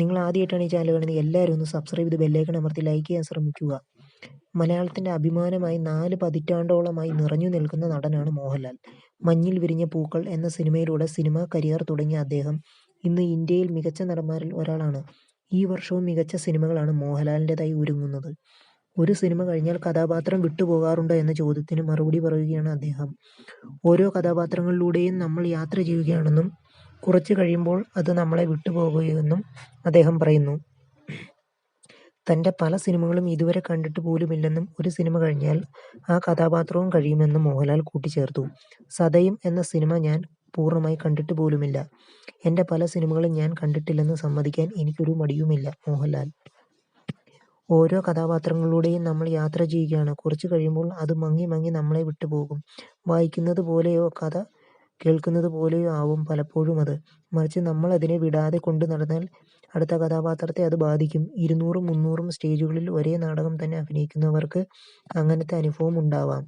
നിങ്ങൾ ആദ്യമായിട്ടാണ് ഈ ചാനൽ കാണുന്നത് എല്ലാവരും ഒന്ന് സബ്സ്ക്രൈബ് ചെയ്ത് ബെല്ലൈക്കൺ അമർത്തി ലൈക്ക് ചെയ്യാൻ ശ്രമിക്കുക. മലയാളത്തിൻ്റെ അഭിമാനമായി 4 പതിറ്റാണ്ടോളമായി നിറഞ്ഞു നിൽക്കുന്ന നടനാണ് മോഹൻലാൽ. മഞ്ഞിൽ വിരിഞ്ഞ പൂക്കൾ എന്ന സിനിമയിലൂടെ സിനിമാ കരിയർ തുടങ്ങിയ അദ്ദേഹം ഇന്ന് ഇന്ത്യയിൽ മികച്ച നടന്മാരിൽ ഒരാളാണ്. ഈ വർഷവും മികച്ച സിനിമകളാണ് മോഹൻലാലിൻ്റെതായി ഒരുങ്ങുന്നത്. ഒരു സിനിമ കഴിഞ്ഞാൽ കഥാപാത്രം വിട്ടുപോകാറുണ്ടോ എന്ന ചോദ്യത്തിന് മറുപടി പറയുകയാണ് അദ്ദേഹം. ഓരോ കഥാപാത്രങ്ങളിലൂടെയും നമ്മൾ യാത്ര ചെയ്യുകയാണെന്നും കുറച്ച് കഴിയുമ്പോൾ അത് നമ്മളെ വിട്ടുപോകുമെന്നും അദ്ദേഹം പറയുന്നു. തൻ്റെ പല സിനിമകളും ഇതുവരെ കണ്ടിട്ട് പോലുമില്ലെന്നും ഒരു സിനിമ കഴിഞ്ഞാൽ ആ കഥാപാത്രവും കഴിയുമെന്നും മോഹൻലാൽ കൂട്ടിച്ചേർത്തു. സതയം എന്ന സിനിമ ഞാൻ പൂർണ്ണമായി കണ്ടിട്ട് പോലുമില്ല. എൻ്റെ പല സിനിമകളും ഞാൻ കണ്ടിട്ടില്ലെന്ന് സമ്മതിക്കാൻ എനിക്കൊരു മടിയുമില്ല. മോഹൻലാൽ. ഓരോ കഥാപാത്രങ്ങളിലൂടെയും നമ്മൾ യാത്ര ചെയ്യുകയാണ്. കുറച്ച് കഴിയുമ്പോൾ അത് മങ്ങി മങ്ങി നമ്മളെ വിട്ടുപോകും. വായിക്കുന്നത് പോലെയോ കഥ കേൾക്കുന്നത് പോലെയോ ആവും പലപ്പോഴും അത്. മറിച്ച് നമ്മൾ അതിനെ വിടാതെ കൊണ്ട് നടന്നാൽ അടുത്ത കഥാപാത്രത്തെ അത് ബാധിക്കും. 200ഉം 300ഉം സ്റ്റേജുകളിൽ ഒരേ നാടകം തന്നെ അഭിനയിക്കുന്നവർക്ക് അങ്ങനത്തെ അനുഭവം ഉണ്ടാവാം.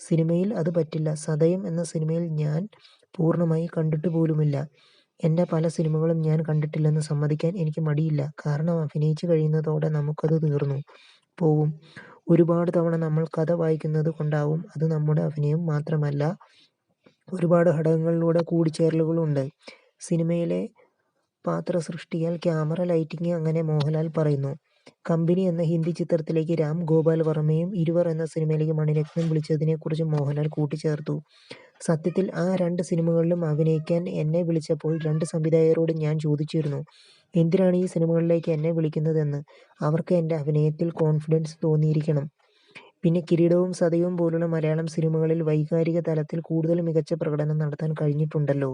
സിനിമയിൽ അത് പറ്റില്ല. സതയം എന്ന സിനിമയിൽ ഞാൻ പൂർണ്ണമായി കണ്ടിട്ട് പോലുമില്ല. എൻ്റെ പല സിനിമകളും ഞാൻ കണ്ടിട്ടില്ലെന്ന് സമ്മതിക്കാൻ എനിക്ക് മടിയില്ല. കാരണം അഭിനയിച്ച് കഴിയുന്നതോടെ നമുക്കത് തീർന്നു പോവും. ഒരുപാട് തവണ നമ്മൾ കഥ വായിക്കുന്നത് കൊണ്ടാവും. അത് നമ്മുടെ അഭിനയം മാത്രമല്ല, ഒരുപാട് ഘടകങ്ങളിലൂടെ കൂടിച്ചേരലുകളുണ്ട് സിനിമയിലെ പാത്രസൃഷ്ടിയാൽ. ക്യാമറ, ലൈറ്റിംഗ്, അങ്ങനെ മോഹൻലാൽ പറയുന്നു. കമ്പനി എന്ന ഹിന്ദി ചിത്രത്തിലേക്ക് രാം ഗോപാൽ വർമ്മയും ഇരുവർ എന്ന സിനിമയിലേക്ക് മണിരത്നം വിളിച്ചതിനെക്കുറിച്ച് മോഹൻലാൽ കൂട്ടിച്ചേർത്തു. സത്യത്തിൽ ആ 2 സിനിമകളിലും അഭിനയിക്കാൻ എന്നെ വിളിച്ചപ്പോൾ 2 സംവിധായകരോട് ഞാൻ ചോദിച്ചിരുന്നു, എന്തിനാണ് ഈ സിനിമകളിലേക്ക് എന്നെ വിളിക്കുന്നതെന്ന്. അവർക്ക് എൻ്റെ അഭിനയത്തിൽ കോൺഫിഡൻസ് തോന്നിയിരിക്കണം. പിന്നെ കിരീടവും സതയവും പോലുള്ള മലയാളം സിനിമകളിൽ വൈകാരിക തലത്തിൽ കൂടുതൽ മികച്ച പ്രകടനം നടത്താൻ കഴിഞ്ഞിട്ടുണ്ടല്ലോ.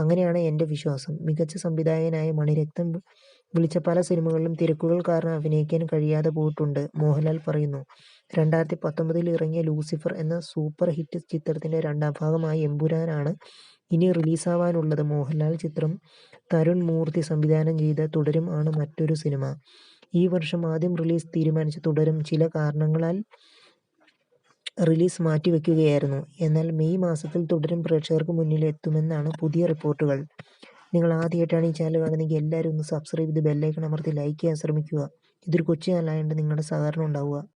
അങ്ങനെയാണ് എൻ്റെ വിശ്വാസം. മികച്ച സംവിധായകനായ മണിരത്നം വിളിച്ച പല സിനിമകളിലും തിരക്കുകൾ കാരണം അഭിനയിക്കാൻ കഴിയാതെ പോയിട്ടുണ്ട്. മോഹൻലാൽ പറയുന്നു. 2019 ഇറങ്ങിയ ലൂസിഫർ എന്ന സൂപ്പർ ഹിറ്റ് ചിത്രത്തിൻ്റെ 2ാം ഭാഗമായ എമ്പുരാനാണ് ഇനി റിലീസാവാനുള്ളത്. മോഹൻലാൽ ചിത്രം തരുൺ മൂർത്തി സംവിധാനം ചെയ്ത തുടരും ആണ് മറ്റൊരു സിനിമ. ഈ വർഷം ആദ്യം റിലീസ് തീരുമാനിച്ച തുടരും ചില കാരണങ്ങളാൽ റിലീസ് മാറ്റിവെക്കുകയായിരുന്നു. എന്നാൽ മെയ് മാസത്തിൽ തുടരും പ്രേക്ഷകർക്ക് മുന്നിൽ എത്തുമെന്നാണ് പുതിയ റിപ്പോർട്ടുകൾ. നിങ്ങൾ ആദ്യമായിട്ടാണ് ഈ ചാനൽ കാണുന്നതെങ്കിൽ എല്ലാവരും ഒന്ന് സബ്സ്ക്രൈബ് ചെയ്ത് ബെല്ലൈക്കൺ അമർത്തി ലൈക്ക് ചെയ്യാൻ ശ്രമിക്കുക. ഇതൊരു കൊച്ചു ചാനലായതുകൊണ്ട് നിങ്ങളുടെ സഹകരണം ഉണ്ടാവുക.